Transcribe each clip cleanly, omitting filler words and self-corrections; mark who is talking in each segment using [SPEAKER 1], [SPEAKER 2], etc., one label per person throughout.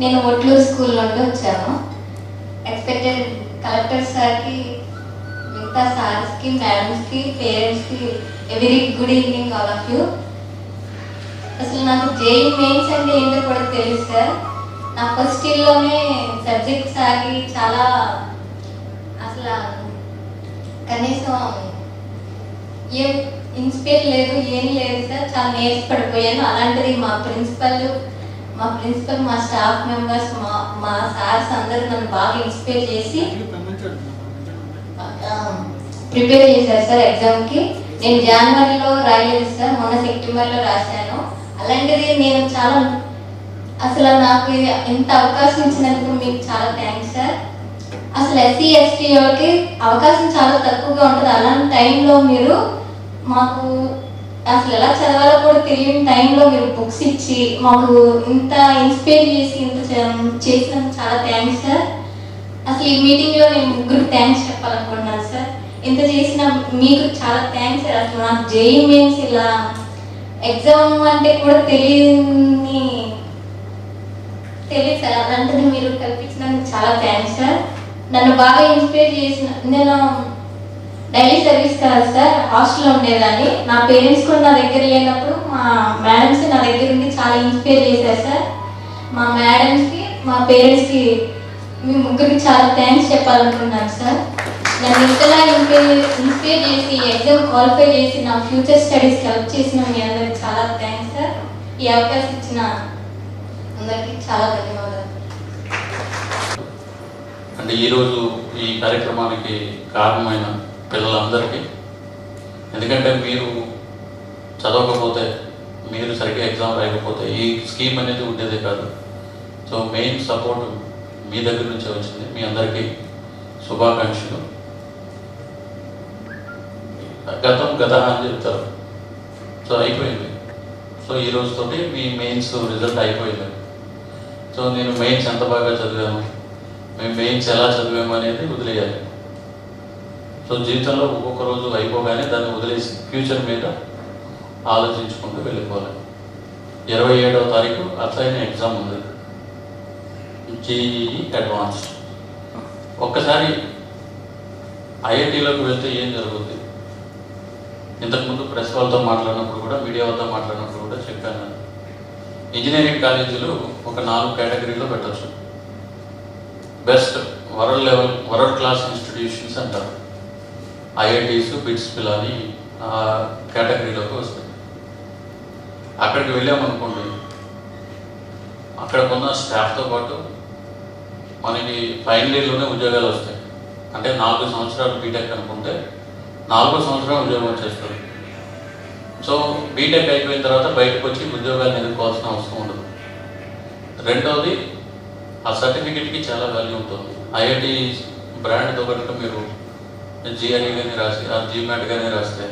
[SPEAKER 1] నేను ఒట్లూరు స్కూల్ నుండి వచ్చాను. ఎక్స్పెక్టెడ్ కలెక్టర్ సార్కి, మిగతా సార్స్కి, మేడమ్స్కి, పేరెంట్స్కి very good evening all of you. అసలు నాకు జేఈ మెయిన్స్ అంటే ఏంటో కూడా తెలుసు సార్. నా ఫస్ట్ ఇయర్లోనే సబ్జెక్ట్స్ ఆగి చాలా అసలు కనీసం ఏం ఇన్స్పైర్ లేదు, ఏం లేదు సార్. చాలా నేర్చి పడిపోయాను. అలాంటిది మా ప్రిన్సిపల్, మా స్టాఫ్ మెంబర్స్, మా సార్స్ అందరూ నన్ను బాగా ఇన్స్పైర్ చేసి ప్రిపేర్ చేశారు సార్ ఎగ్జామ్కి. నేను జనవరిలో రాయలేదు సార్, మొన్న సెప్టెంబర్లో రాశాను. అలాంటిది నేను చాలా అసలు నాకు ఇంత అవకాశం ఇచ్చినందుకు మీకు చాలా థ్యాంక్స్ సార్. అసలు ఎస్సీ ఎస్టీ వాళ్ళకి అవకాశం చాలా తక్కువగా ఉంటుంది. అలాంటి టైంలో మీరు మాకు అసలు ఎలా చదవాలో కూడా తెలియని టైంలో మీరు బుక్స్ ఇచ్చి మాకు ఇంత ఇన్స్పైర్ చేసి ఇంత చేసినందుకు చాలా థ్యాంక్స్ సార్. అసలు ఈ మీటింగ్లో నేను ముగ్గురికి థ్యాంక్స్ చెప్పాలనుకుంటున్నాను సార్. ఇంత చేసిన మీకు చాలా థ్యాంక్స్ సార్. అసలు నాకు జేఈ మెయిన్స్ ఇలా ఎగ్జామ్ అంటే కూడా తెలియదు సార్. అలాంటిది మీరు కల్పించినందుకు చాలా థ్యాంక్స్ సార్. నన్ను బాగా ఇన్స్పైర్ చేసిన, నేను డైలీ సర్వీస్ కాదు సార్, హాస్టల్లో ఉండేదాన్ని. నా పేరెంట్స్ కూడా నా దగ్గర లేనప్పుడు మా మేడమ్స్ నా దగ్గర ఉండి చాలా ఇన్స్పైర్ చేశారు సార్. మా మేడమ్స్కి, మా పేరెంట్స్కి, మీ ముగ్గురికి చాలా థ్యాంక్స్ చెప్పాలనుకున్నాను సార్. నన్ను ఇంతలా ఇన్స్పైర్ చేసి ఎగ్జామ్ క్వాలిఫై చేసి నా ఫ్యూచర్ స్టడీస్కి హెల్ప్ చేసిన మీ అందరికి చాలా థ్యాంక్స్ సార్. ఈ అవకాశం ఇచ్చిన అందరికీ చాలా ధన్యవాదాలు.
[SPEAKER 2] అంటే ఈరోజు ఈ కార్యక్రమానికి కారణమైన పిల్లలందరికీ, ఎందుకంటే మీరు చదవకపోతే, మీరు సరిగ్గా ఎగ్జామ్ రాయకపోతే ఈ స్కీమ్ అనేది ఉండేదే కాదు. సో మెయిన్ సపోర్ట్ మీ దగ్గర నుంచే వచ్చింది. మీ అందరికీ శుభాకాంక్షలు. గత అని చెప్తారు. సో అయిపోయింది. సో ఈ రోజుతో మీ మెయిన్స్ రిజల్ట్ అయిపోయింది. సో నేను మెయిన్స్ ఎంత బాగా చదివాను, మేము మెయిన్స్ ఎలా చదివాము అనేది వదిలేయాలి. సో జీవితంలో ఒక్కొక్క రోజు అయిపోగానే దాన్ని వదిలేసి ఫ్యూచర్ మీద ఆలోచించుకుంటూ వెళ్ళిపోవాలి. 27వ తారీఖు అసలైన ఎగ్జామ్ ఉంది, జేఈఈ అడ్వాన్స్డ్. ఒక్కసారి ఐఐటీలోకి వెళ్తే ఏం జరుగుతుంది? ఇంతకుముందు ప్రెస్ వాళ్ళతో మాట్లాడినప్పుడు కూడా, మీడియా వాళ్ళతో మాట్లాడినప్పుడు కూడా చెప్పాను. ఇంజనీరింగ్ కాలేజీలు ఒక 4 కేటగిరీలో పెట్టచ్చు. బెస్ట్ వరల్డ్ క్లాస్ ఇన్స్టిట్యూషన్స్ అంటారు. ఐఐటీస్, బిట్స్, పిలాని కేటగిరీలోకి వస్తాయి. అక్కడికి వెళ్ళామనుకోండి, అక్కడ ఉన్న స్టాఫ్తో పాటు మనకి ఫైనల్ ఇయర్లోనే ఉద్యోగాలు వస్తాయి. అంటే 4 సంవత్సరాలు బీటెక్ అనుకుంటే 4వ సంవత్సరం ఉద్యోగం వచ్చేస్తుంది. సో బీటెక్ అయిపోయిన తర్వాత బయటకు వచ్చి ఉద్యోగాలను ఎదుర్కోవాల్సిన అవసరం ఉండదు. రెండవది, ఆ సర్టిఫికెట్కి చాలా వాల్యూ ఉంటుంది. ఐఐటి బ్రాండ్తో కనుక మీరు జిఆర్ఈ కానీ రాసి, ఆ జీమాట్ కానీ రాస్తే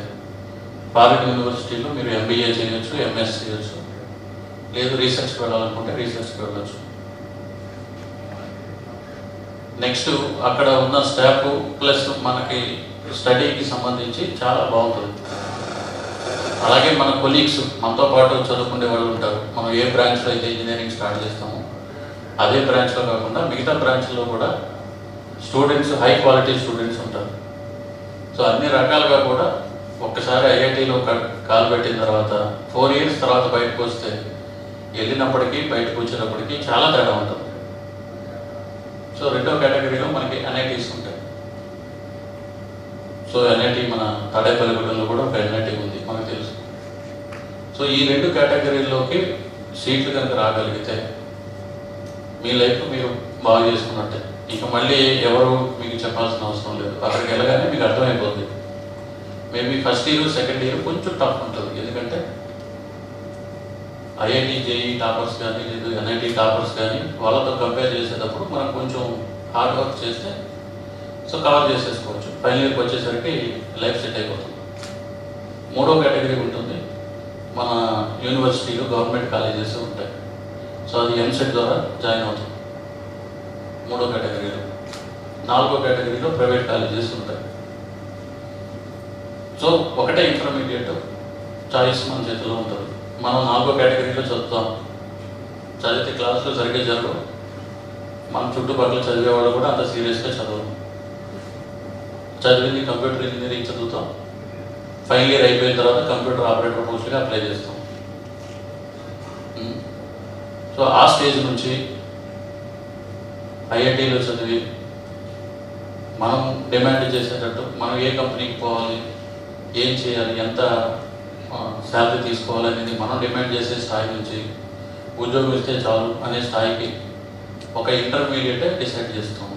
[SPEAKER 2] ఫారిన్ యూనివర్సిటీలో మీరు ఎంబీఏ చేయొచ్చు, ఎంఎస్ చేయొచ్చు, లేదు రీసెర్చ్కి వెళ్ళాలనుకుంటే రీసెర్చ్కి వెళ్ళచ్చు. నెక్స్ట్, అక్కడ ఉన్న స్టాఫ్ ప్లస్ మనకి స్టడీకి సంబంధించి చాలా బాగుంటుంది. అలాగే మన కొలీగ్స్, మనతో పాటు చదువుకునే వాళ్ళు ఉంటారు. మనం ఏ బ్రాంచ్లో అయితే ఇంజనీరింగ్ స్టార్ట్ చేస్తామో అదే బ్రాంచ్లో కాకుండా మిగతా బ్రాంచ్లో కూడా స్టూడెంట్స్, హై క్వాలిటీ స్టూడెంట్స్ ఉంటారు. సో అన్ని రకాలుగా కూడా ఒక్కసారి ఐఐటీలో కాలు పెట్టిన తర్వాత 4 years తర్వాత బయటకు వస్తే వెళ్ళినప్పటికీ బయటకు వచ్చేటప్పటికి చాలా తేడా ఉంటుంది. సో రెండో కేటగిరీలో మనకి ఎన్ఐటీస్ ఉంటాయి. సో ఎన్ఐటి మన తాడేపల్లిగూడెంలో కూడా ఒక ఎన్ఐటి ఉంది, మనకు తెలుసు. సో ఈ 2 కేటగిరీల్లోకి సీట్లు కనుక రాగలిగితే మీ లైఫ్ మీరు బాగా చేసుకున్నట్టే. ఇక మళ్ళీ ఎవరు మీకు చెప్పాల్సిన అవసరం లేదు. అక్కడికి వెళ్ళగానే మీకు అర్థమైపోతుంది. Maybe first year, second year కొంచెం టఫ్ ఉంటుంది. ఎందుకంటే ఐఐటి, జేఈ టాపర్స్ కానీ, లేదు ఎన్ఐటి టాపర్స్ కానీ వాళ్ళతో కంపేర్ చేసేటప్పుడు మనం కొంచెం హార్డ్ వర్క్ చేస్తే సో కవర్ చేసేసుకోవచ్చు. ఫైనల్ ఇయర్కి వచ్చేసరికి లైఫ్ సెట్ అయిపోతుంది. 3వ కేటగిరీ ఉంటుంది, మన యూనివర్సిటీలు, గవర్నమెంట్ కాలేజెస్ ఉంటాయి. సో అది ఎంసెట్ ద్వారా జాయిన్ అవుతుంది 3వ కేటగిరీలో. 4వ కేటగిరీలో ప్రైవేట్ కాలేజెస్ ఉంటాయి. సో ఒకటే ఇంటర్మీడియట్ చాయిస్ మన చేతిలో ఉంటుంది. మనం 4వ కేటగిరీలో చదువుతాం. చదివితే క్లాసులో సరిగ్గా జరగవు. మన చుట్టుపక్కల చదివేవాళ్ళు కూడా అంత సీరియస్గా చదవరు. చదివింది కంప్యూటర్ ఇంజనీరింగ్ చదువుతాం. ఫైనల్ ఇయర్ అయిపోయిన తర్వాత కంప్యూటర్ ఆపరేటర్ పోస్ట్గా అప్లై చేస్తాం. సో ఆ స్టేజ్ నుంచి ఐఐటీలో చదివి మనం డిమాండ్ చేసేటట్టు మనం ఏ కంపెనీకి పోవాలి, ఏం చేయాలి, ఎంత శాలరీ తీసుకోవాలి అనేది మనం డిమాండ్ చేసే స్థాయి నుంచి ఉద్యోగం ఇస్తే చాలు అనే స్థాయికి ఒక ఇంటర్మీడియట్ డిసైడ్ చేస్తాం.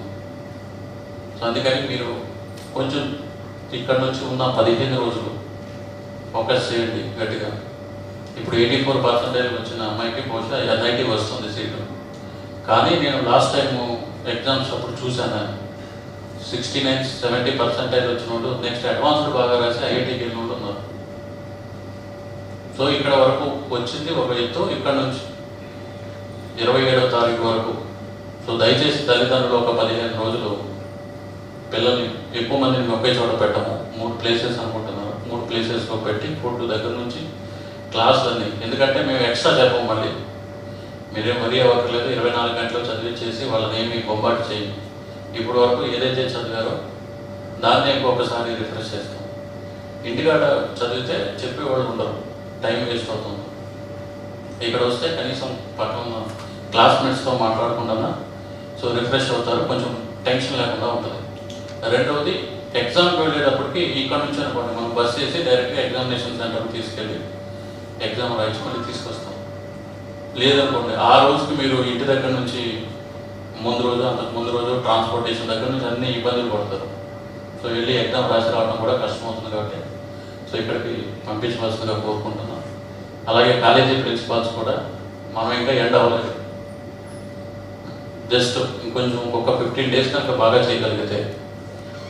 [SPEAKER 2] సో అందుకని మీరు కొంచెం ఇక్కడ నుంచి ఉన్న 15 రోజులు ఫోకస్ చేయండి గట్టిగా. ఇప్పుడు 84% వచ్చిన అమ్మాయికి బహుశా ఎన్ఐటి వస్తుంది సీటు. కానీ నేను లాస్ట్ టైం ఎగ్జామ్స్ అప్పుడు చూశాను, 69-70% వచ్చిన వాళ్ళు నెక్స్ట్ అడ్వాన్స్డ్ బాగా రాసి ఐఐటికి వెళ్ళిన వాళ్ళు ఉన్నారు. సో ఇక్కడ వరకు వచ్చింది ఒక ఎత్తు. ఇక్కడ నుంచి 27వ తారీఖు వరకు. సో దయచేసి తల్లిదండ్రులు ఒక 15 రోజులు పిల్లల్ని ఎక్కువ మందిని ఒకే చోట పెట్టము. 3 ప్లేసెస్ అనుకుంటున్నారు. 3 ప్లేసెస్లో పెట్టి ఫుడ్ దగ్గర నుంచి క్లాసులన్నీ, ఎందుకంటే మేము ఎక్స్ట్రా చెప్పము. మళ్ళీ మీరేం వరి అవ్వట్లేదు, 24 గంటలు చదివించేసి వాళ్ళని ఏమి బొంబాటు చేయండి. ఇప్పుడు వరకు ఏదైతే చదివారో దాన్ని ఇంకొకసారి రిఫ్రెష్ చేస్తాం. ఇంటికాడ చదివితే చెప్పేవాళ్ళు ఉండరు, టైం వేస్ట్ అవుతుంది. ఇక్కడ వస్తే కనీసం పక్కన క్లాస్మేట్స్తో మాట్లాడకుండా సో రిఫ్రెష్ అవుతారు, కొంచెం టెన్షన్ లేకుండా ఉంటుంది. రెండవది, ఎగ్జామ్కి వెళ్ళేటప్పటికి ఇక్కడ నుంచి అనుకోండి మనం బస్ చేసి డైరెక్ట్గా ఎగ్జామినేషన్ సెంటర్కి తీసుకెళ్ళి ఎగ్జామ్ రాయించి మళ్ళీ తీసుకొస్తాం. లేదనుకోండి ఆ రోజుకి మీరు ఇంటి దగ్గర నుంచి ముందు రోజు అంతకు ముందు రోజు ట్రాన్స్పోర్టేషన్ దగ్గర నుంచి అన్ని ఇబ్బందులు పడతారు. సో వెళ్ళి ఎగ్జామ్ రాసి రావడం కూడా కష్టం అవుతుంది. కాబట్టి సో ఇక్కడికి పంపించవలసిందిగా కోరుకుంటున్నాం. అలాగే కాలేజీ ప్రిన్సిపాల్స్ కూడా మనం ఇంకా ఎండ్ అవ్వలేదు, జస్ట్ ఇంకొంచెం ఒక 15 డేస్ కనుక బాగా చేయగలిగితే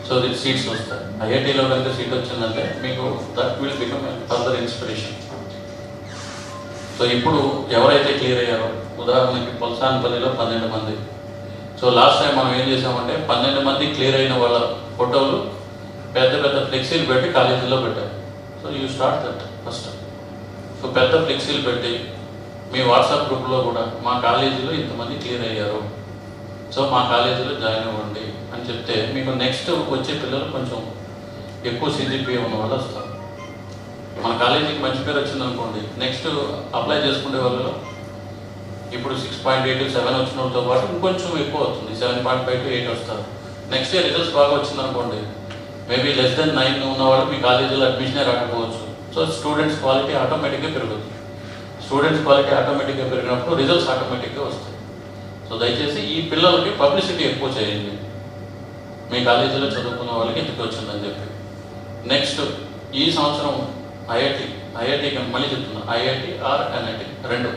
[SPEAKER 2] సో ది సీట్స్ వస్తాయి. ఐఐటీలో కనుక సీట్ వచ్చిందంటే మీకు that will become further inspiration. So ఇప్పుడు ఎవరైతే క్లియర్ అయ్యారో, ఉదాహరణకి పల్సాన్పల్లిలో 12 మంది. సో లాస్ట్ టైం మనం ఏం చేసామంటే 12 మంది క్లియర్ అయిన వాళ్ళ ఫోటోలు పెద్ద పెద్ద ఫ్లెక్సీలు పెట్టి కాలేజీలో పెట్టారు. So you start that first. So పెద్ద ఫ్లెక్సీలు పెట్టి మీ వాట్సాప్ గ్రూప్లో కూడా మా కాలేజీలో ఇంతమంది క్లియర్ అయ్యారు, సో మా కాలేజీలో జాయిన్ అవ్వండి అని చెప్తే మీకు నెక్స్ట్ వచ్చే పిల్లలు కొంచెం ఎక్కువ సిజిపిఏ ఉన్న వాళ్ళు వస్తారు. మన కాలేజీకి మంచి పేరు వచ్చిందనుకోండి, నెక్స్ట్ అప్లై చేసుకునే వాళ్ళలో ఇప్పుడు 6.8 7 వచ్చిన వాళ్ళతో పాటు ఇంకొంచెం ఎక్కువ అవుతుంది, 7.5 to 8 వస్తారు. నెక్స్ట్ ఇయర్ రిజల్ట్స్ బాగా వచ్చిందనుకోండి, మేబీ లెస్ దెన్ 9 ఉన్నవాళ్ళు మీ కాలేజీలో అడ్మిషనే రాకపోవచ్చు. సో స్టూడెంట్స్ క్వాలిటీ ఆటోమేటిక్గా పెరుగుతుంది. స్టూడెంట్స్ క్వాలిటీ ఆటోమేటిక్గా పెరిగినప్పుడు రిజల్ట్స్ ఆటోమేటిక్గా వస్తాయి. సో దయచేసి ఈ పిల్లలకి పబ్లిసిటీ ఎక్కువ చేయండి, మీ కాలేజీలో చదువుకున్న వాళ్ళకి ఎందుకు వచ్చిందని చెప్పి. నెక్స్ట్ ఈ సంవత్సరం ఐఐటికి మళ్ళీ చెప్తున్నా, ఐఐటి ఆర్ ఎన్ఐటి రెండు,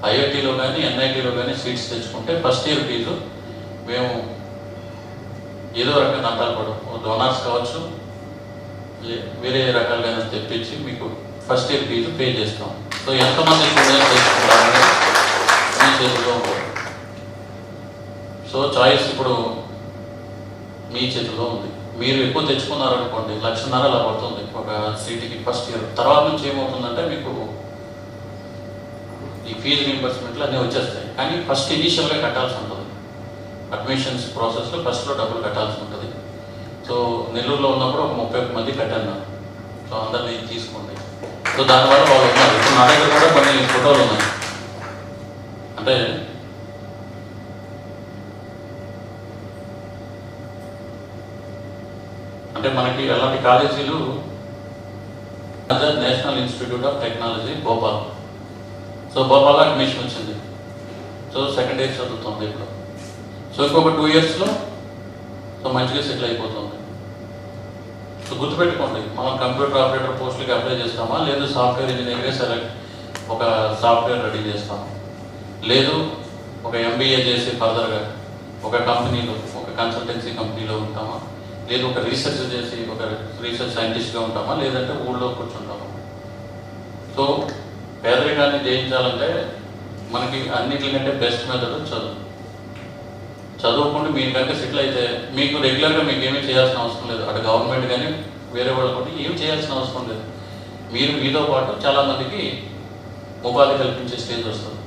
[SPEAKER 2] ఐఐటిలో కానీ ఎన్ఐటిలో కానీ సీట్స్ తెచ్చుకుంటే ఫస్ట్ ఇయర్ ఫీజు మేము ఏదో రకంగా దంతాలు పడవు, డోనార్స్ కావచ్చు వేరే రకాలుగా తెప్పించి మీకు ఫస్ట్ ఇయర్ ఫీజు పే చేస్తాం. సో ఎంతమంది స్టూడెంట్స్ తెచ్చుకుంటారని మీ చేతిలో ఉంటుంది. సో చాయిస్ ఇప్పుడు మీ చేతిలో ఉంది. మీరు ఎక్కువ తెచ్చుకున్నారనుకోండి 1,00,000 అలా పడుతుంది ఒక సీటుకి ఫస్ట్ ఇయర్. తర్వాత నుంచి ఏమవుతుందంటే మీకు ఈ ఫీజు రీయింబర్స్మెంట్లు అన్నీ వచ్చేస్తాయి. కానీ ఫస్ట్ ఇనీషియల్గా కట్టాల్సి ఉంటుంది. అడ్మిషన్స్ ప్రాసెస్లో ఫస్ట్లో డబ్బులు కట్టాల్సి ఉంటుంది. సో నెల్లూరులో ఉన్నప్పుడు ఒక 31 మంది కట్టాను. సో అందరినీ తీసుకోండి. సో దానివల్ల వాళ్ళు ఉన్నారు. ఇప్పుడు నా దగ్గర కూడా కొన్ని ఫోటోలు ఉన్నాయి. అంటే మనకి అలాంటి కాలేజీలు national institute of technology Bhopal. So భోపాల్లో అడ్మిషన్ వచ్చింది. సో సెకండ్ ఇయర్ చదువుతుంది ఇప్పుడు. సో ఇంకొక 2 yearsలో సో మంచిగా సెటిల్ అయిపోతుంది. సో గుర్తుపెట్టుకోండి, మనం కంప్యూటర్ ఆపరేటర్ పోస్టులకి అప్లై చేస్తామా, లేదు సాఫ్ట్వేర్ ఇంజనీర్గా సెలెక్ట్ ఒక సాఫ్ట్వేర్ రెడీ చేస్తామా, లేదు ఒక ఎంబీఏ చేసి ఫర్దర్గా ఒక కంపెనీలో ఒక కన్సల్టెన్సీ కంపెనీలో ఉంటామా, లేదు ఒక రీసెర్చ్ చేసి ఒక రీసెర్చ్ సైంటిస్ట్గా ఉంటామా, లేదంటే ఊళ్ళో కూర్చుంటామా. సో పేదరికాన్ని జయించాలంటే మనకి అన్నిటికంటే బెస్ట్ మెథడ్ చదువు. చదువుకుంటే మీరు కనుక సెటిల్ అయితే మీకు రెగ్యులర్గా మీకు ఏమీ చేయాల్సిన అవసరం లేదు. అటు గవర్నమెంట్ కానీ వేరే వాళ్ళు కూడా ఏమి చేయాల్సిన అవసరం లేదు. మీతో పాటు చాలామందికి ఉపాధి కల్పించే స్టేజ్ వస్తుంది.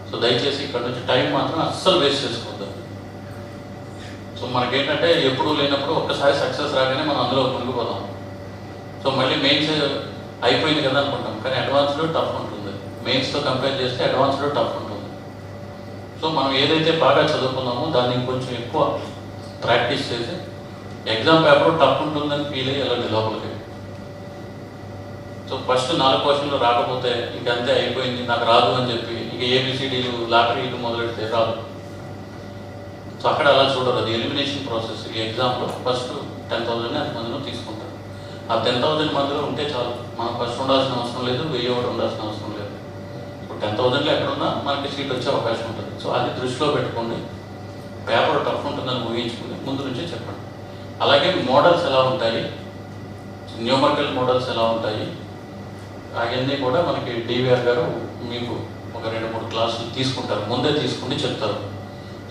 [SPEAKER 2] సో దయచేసి ఇక్కడ నుంచి టైం మాత్రం అస్సలు వేస్ట్ చేసుకోవద్దు. సో మనకేంటంటే ఎప్పుడూ లేనప్పుడు ఒక్కసారి సక్సెస్ రాగానే మనం అందులో మునిగిపోతాం. సో మళ్ళీ మెయిన్స్ అయిపోయింది కదా అనుకుంటాం, కానీ అడ్వాన్స్లో టఫ్ ఉంటుంది. మెయిన్స్తో కంపేర్ చేస్తే అడ్వాన్స్లో టఫ్ ఉంటుంది. సో మనం ఏదైతే బాగా చదువుకున్నామో దాన్ని కొంచెం ఎక్కువ ప్రాక్టీస్ చేసి ఎగ్జామ్ పేపర్ టఫ్ ఉంటుందని ఫీల్ అయ్యి వెళ్ళండి లోపలికి. సో ఫస్ట్ 4 క్వశ్చన్లు రాకపోతే ఇంకంతే అయిపోయింది, నాకు రాదు అని చెప్పి ఇంక ఏబిసిడీలు లాటరీలు మొదలెడితే రాదు. సో అక్కడ అలా చూడరు, అది ఎలిమినేషన్ ప్రాసెస్. ఈ ఎగ్జామ్లో ఫస్ట్ 10,000 అంతమందిలో తీసుకుంటారు. ఆ 10,000 మందిలో ఉంటే చాలు, మనం ఫస్ట్ ఉండాల్సిన అవసరం లేదు, 1000 ఉండాల్సిన అవసరం లేదు. ఇప్పుడు 10,000లో ఎక్కడున్నా మనకి సీట్ వచ్చే అవకాశం ఉంటుంది. సో అది దృష్టిలో పెట్టుకోండి. పేపర్ టఫ్ ఉంటుందని ఊహించుకుని ముందు నుంచే చెప్పండి. అలాగే మోడల్స్ ఎలా ఉంటాయి, న్యూమరికల్ మోడల్స్ ఎలా ఉంటాయి, అవన్నీ కూడా మనకి డివిఆర్ గారు మీకు ఒక 2-3 క్లాసులు తీసుకుంటారు, ముందే తీసుకుని చెప్తారు.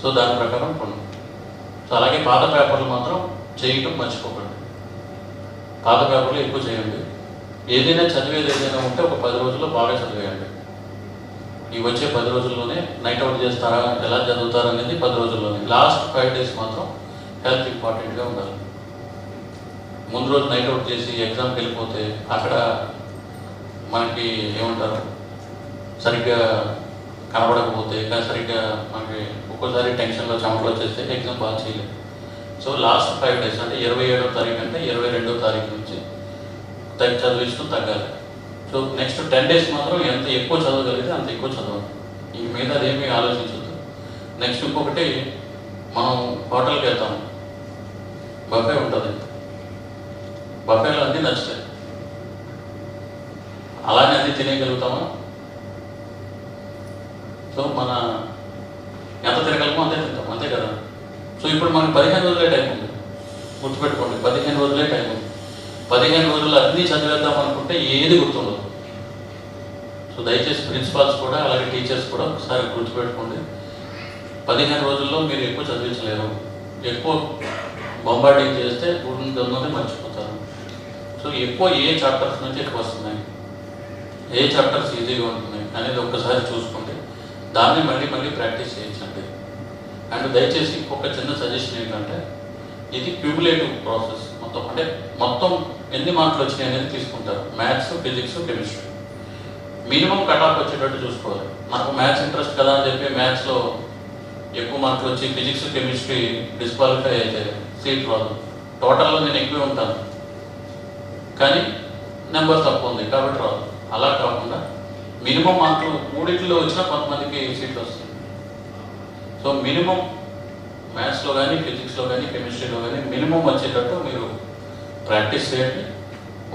[SPEAKER 2] సో దాని ప్రకారం కొన్ని. సో అలాగే పాత పేపర్లు మాత్రం చేయటం మర్చిపోకండి. పాత పేపర్లు ఎక్కువ చేయండి. ఏదైనా చదివేది ఏదైనా ఉంటే ఒక 10 రోజుల్లో బాగా చదివేయండి. ఈ వచ్చే 10 రోజుల్లోనే నైట్ అవుట్ చేస్తారా, ఎలా చదువుతారా అనేది 10 రోజుల్లోనే. లాస్ట్ 5 డేస్ మాత్రం హెల్త్ ఇంపార్టెంట్గా ఉండాలి. ముందు రోజు నైట్ అవుట్ చేసి ఎగ్జామ్కి వెళ్ళిపోతే అక్కడ మనకి ఏమంటారు, సరిగ్గా కనబడకపోతే, సరిగ్గా మనకి ఒక్కోసారి టెన్షన్లో చెమటలు వచ్చేస్తే ఎగ్జామ్ బాగా చేయలేదు. సో లాస్ట్ 5 డేస్ అంటే 27వ తారీఖు అంటే 22వ తారీఖు నుంచి చదివిస్తూ తగ్గాలి. సో నెక్స్ట్ 10 డేస్ మాత్రం ఎంత ఎక్కువ చదవగలిగితే అంత ఎక్కువ చదవాలి. ఇంక మీద అదేమీ ఆలోచించద్దు. నెక్స్ట్ ఇంకొకటి, మనం హోటల్కి వెళ్తాము, బఫే ఉంటుంది, బఫేలో అన్నీ నచ్చుతాయి. అలానే అన్నీ తినేయగలుగుతామా? సో మన ఎంత తినగలమో అంతే తింటాం, అంతే కదా. సో ఇప్పుడు మనకి 15 రోజులే టైం ఉంది, గుర్తుపెట్టుకోండి. 15 రోజులే టైం ఉంది. 15 రోజులు అన్నీ చదివేద్దాం అనుకుంటే ఏది గుర్తుండదు. సో దయచేసి ప్రిన్సిపాల్స్ కూడా అలాగే టీచర్స్ కూడా ఒకసారి గుర్తుపెట్టుకోండి. 15 రోజుల్లో మీరు ఎక్కువ చదివించలేరు. ఎక్కువ బొంబార్డింగ్ చేస్తే ఉన్నది మర్చిపోతారు. సో ఎక్కువ ఏ చాప్టర్స్ నుంచి ఎక్కువ వస్తున్నాయి, ఏ చాప్టర్స్ ఈజీగా ఉంటున్నాయి అనేది ఒక్కసారి చూసుకుంటే దాన్ని మళ్ళీ మళ్ళీ ప్రాక్టీస్ చేయించండి. అండ్ దయచేసి ఇంకొక చిన్న సజెషన్ ఏంటంటే, ఇది క్యూములేటివ్ ప్రాసెస్. మొత్తం ఎన్ని మార్కులు వచ్చినాయి అనేది తీసుకుంటారు. Maths, physics, chemistry minimum cutoff వచ్చేటట్టు చూసుకోవాలి. నాకు మ్యాథ్స్ ఇంట్రెస్ట్ కదా అని చెప్పి మ్యాథ్స్లో ఎక్కువ మార్కులు వచ్చి ఫిజిక్స్, కెమిస్ట్రీ డిస్క్వాలిఫై అయితే సీట్ రాదు. టోటల్లో నేను ఎక్కువే ఉంటాను కానీ నెంబర్ తక్కువ ఉంది కాబట్టి రాదు. అలా కాకుండా మినిమం మార్కులు 3 వచ్చినా కొంతమందికి సీట్లు వస్తుంది. సో మినిమం మ్యాథ్స్లో కానీ, ఫిజిక్స్లో కానీ, కెమిస్ట్రీలో కానీ మినిమం వచ్చేటట్టు మీరు ప్రాక్టీస్ చేయండి.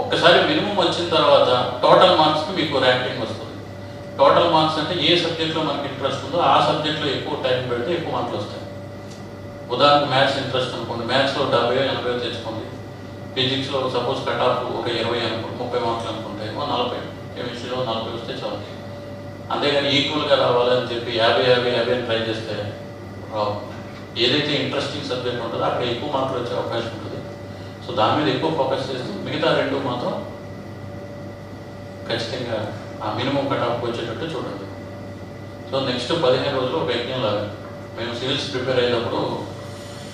[SPEAKER 2] ఒక్కసారి మినిమం వచ్చిన తర్వాత టోటల్ మార్క్స్కి మీకు ర్యాంకింగ్ వస్తుంది. టోటల్ మార్క్స్ అంటే ఏ సబ్జెక్ట్లో మనకి ఇంట్రెస్ట్ ఉందో ఆ సబ్జెక్ట్లో ఎక్కువ టైం పెడితే ఎక్కువ మార్కులు వస్తాయి. ఉదాహరణకు మ్యాథ్స్ ఇంట్రెస్ట్ అనుకోండి, మ్యాథ్స్లో 70-80 తెచ్చుకోండి. ఫిజిక్స్లో సపోజ్ కట్ ఆఫ్ ఒక 20 అనుకోండి, 30 మార్కులు అనుకుంటే 40. కెమిస్ట్రీలో 40 వస్తే చాలు. అంతేగాని ఈక్వల్గా రావాలని చెప్పి 50-50 అని ట్రై చేస్తే రావు. ఏదైతే ఇంట్రెస్టింగ్ సబ్జెక్ట్ ఉంటుందో అక్కడ ఎక్కువ మార్కులు వచ్చే అవకాశం ఉంటుంది. సో దాని మీద ఎక్కువ ఫోకస్ చేస్తూ మిగతా 2 మాత్రం ఖచ్చితంగా ఆ మినిమం కట్ ఆఫ్ వచ్చేటట్టు చూడండి. సో నెక్స్ట్ 15 రోజులు ఒక యజ్ఞం లాగా. మేము సివిల్స్ ప్రిపేర్ అయ్యేటప్పుడు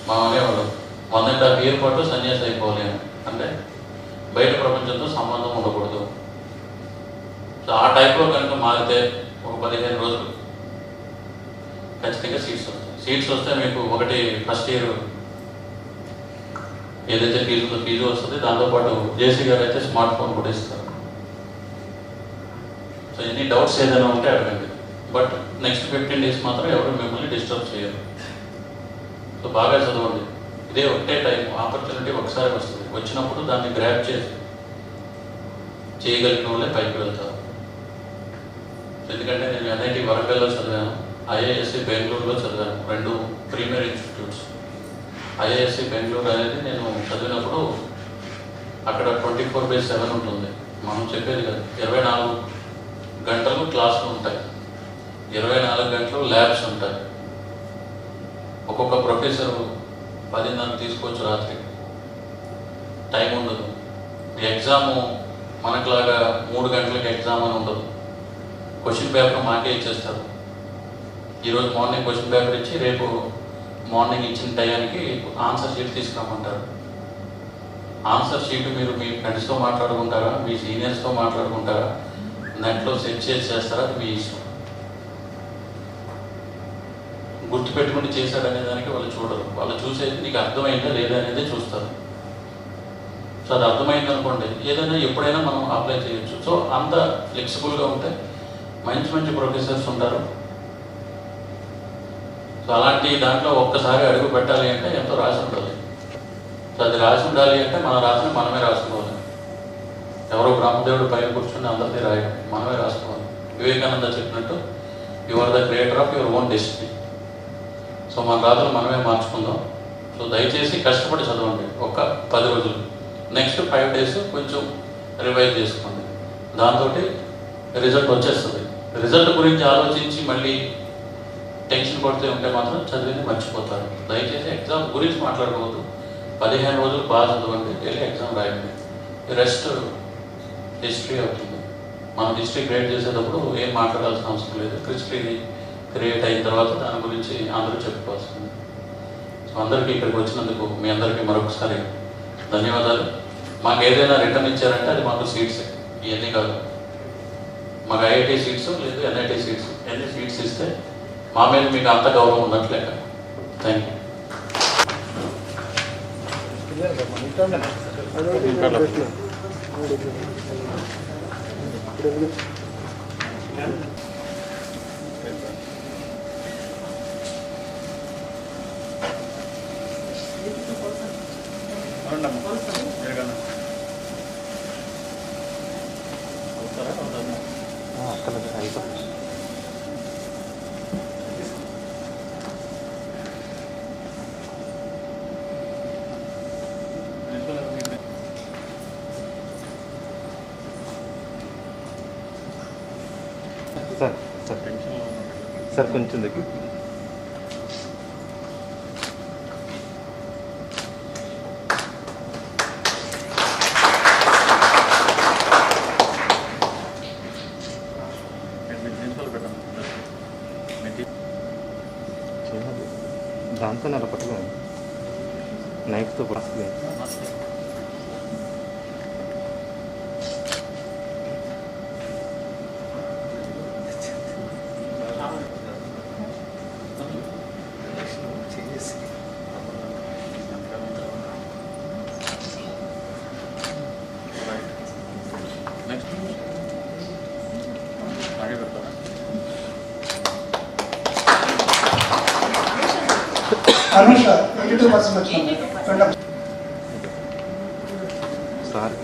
[SPEAKER 2] మా అనేవాళ్ళు 1.5 year పాటు సన్యాసి అయిపోవాలి అని. అంటే బయట ప్రపంచంతో సంబంధం ఉండకూడదు. సో ఆ టైప్లో కనుక మారితే ఒక 15 రోజులు ఖచ్చితంగా సీట్స్ వస్తాయి. సీట్స్ వస్తే మీకు ఒకటి ఫస్ట్ ఇయర్ ఏదైతే ఫీజు వస్తుంది, దాంతోపాటు జేసీ గారు అయితే స్మార్ట్ ఫోన్ కూడా ఇస్తారు. సో ఎన్ని డౌట్స్ ఏదైనా ఉంటే అడగండి. బట్ నెక్స్ట్ 15 days మాత్రం ఎవరు మిమ్మల్ని డిస్టర్బ్ చేయరు. సో బాగా చదవండి. ఇదే ఒకటే టైం, ఆపర్చునిటీ ఒకసారి వస్తుంది. వచ్చినప్పుడు దాన్ని గ్రాప్ చేసి చేయగలిగిన వాళ్ళే పైకి వెళ్తారు. ఎందుకంటే నేను ఎన్ఐటి వరంగల్లో చదివాను, ఐఐఎస్సి బెంగళూరులో చదివాను, 2 ప్రీమియర్ ఇన్స్టిట్యూట్స్. ఐఐఎస్సి బెంగళూరు అనేది నేను చదివినప్పుడు అక్కడ 24/7 ఉంటుంది. మనం చెప్పేది కదా, 24 గంటలు క్లాసులు ఉంటాయి, 24 గంటలు ల్యాబ్స్ ఉంటాయి. ఒక్కొక్క ప్రొఫెసరు 10:30 తీసుకోవచ్చు, రాత్రి టైం ఉండదు. ఎగ్జాము మనకులాగా 3 గంటలకి ఎగ్జామ్ అని ఉండదు. క్వశ్చన్ పేపర్ మాకే ఇచ్చేస్తారు. ఈరోజు మార్నింగ్ క్వశ్చన్ పేపర్ ఇచ్చి రేపు మార్నింగ్ ఇచ్చిన టయానికి ఆన్సర్ షీట్ తీసుకురామంటారు. ఆన్సర్ షీట్ మీరు మీ ఫ్రెండ్స్తో మాట్లాడుకుంటారా, మీ సీనియర్స్తో మాట్లాడుకుంటారా, నెట్లో సెర్చ్ చేసి చేస్తారా, అది మీ ఇష్టం. గుర్తుపెట్టుకుని చేశాడనే దానికి వాళ్ళు చూడరు. వాళ్ళు చూసేది నీకు అర్థమైందా లేదా అనేది చూస్తారు. సో అది అర్థమైంది అనుకోండి, ఏదైనా ఎప్పుడైనా మనం అప్లై చేయొచ్చు. సో అంత ఫ్లెక్సిబుల్గా ఉంటే మంచి మంచి ప్రొఫెసర్స్ ఉంటారు. సో అలాంటి దాంట్లో ఒక్కసారి అడుగు పెట్టాలి అంటే ఎంతో రాసి ఉండాలి. సో అది రాసి ఉండాలి అంటే మన రాసిన మనమే రాసుకోవాలి. ఎవరో బ్రహ్మదేవుడు పైన కూర్చుని అందరినీ రాయడం, మనమే రాసుకోవాలి. వివేకానంద చెప్పినట్టు you are the creator of your own destiny. So మన రాతలు మనమే మార్చుకుందాం. సో దయచేసి కష్టపడి చదవండి. ఒక 10 రోజులు, నెక్స్ట్ 5 days కొంచెం రివైజ్ చేసుకోండి. దాంతో రిజల్ట్ వచ్చేస్తుంది. రిజల్ట్ గురించి ఆలోచించి మళ్ళీ టెన్షన్ పడితే ఉంటే మాత్రం చదివింది మర్చిపోతారు. దయచేసి ఎగ్జామ్ గురించి మాట్లాడుకోవద్దు. 15 రోజులు బాగా చదవండి, వెళ్ళి ఎగ్జామ్ రాయండి. రెస్ట్ హిస్టరీ అవుతుంది. మనం హిస్టరీ క్రియేట్ చేసేటప్పుడు ఏం మాట్లాడాల్సిన అవసరం లేదు. హిస్టరీ క్రియేట్ అయిన తర్వాత దాని గురించి అందరూ చెప్పుకోవాల్సింది. సో అందరికీ ఇక్కడికి వచ్చినందుకు మీ అందరికీ మరొకసారి ధన్యవాదాలు. మాకు ఏదైనా రిటర్న్ ఇచ్చారంటే అది మాకు సీట్స్, ఇవన్నీ కాదు. మాకు ఐఐటి సీట్స్ లేదు ఎన్ఐటి సీట్స్, ఎన్ని సీట్స్ ఇస్తే మా మీద మీకు అంత గౌరవం ఉన్నట్లేక. Thank you.
[SPEAKER 3] సార్ కొంచెం దగ్గర దాంతో అలా పట్టుకో, నైఫ్తో పడుతుంది.
[SPEAKER 4] అనుష 82% వచ్చింది.
[SPEAKER 3] సార్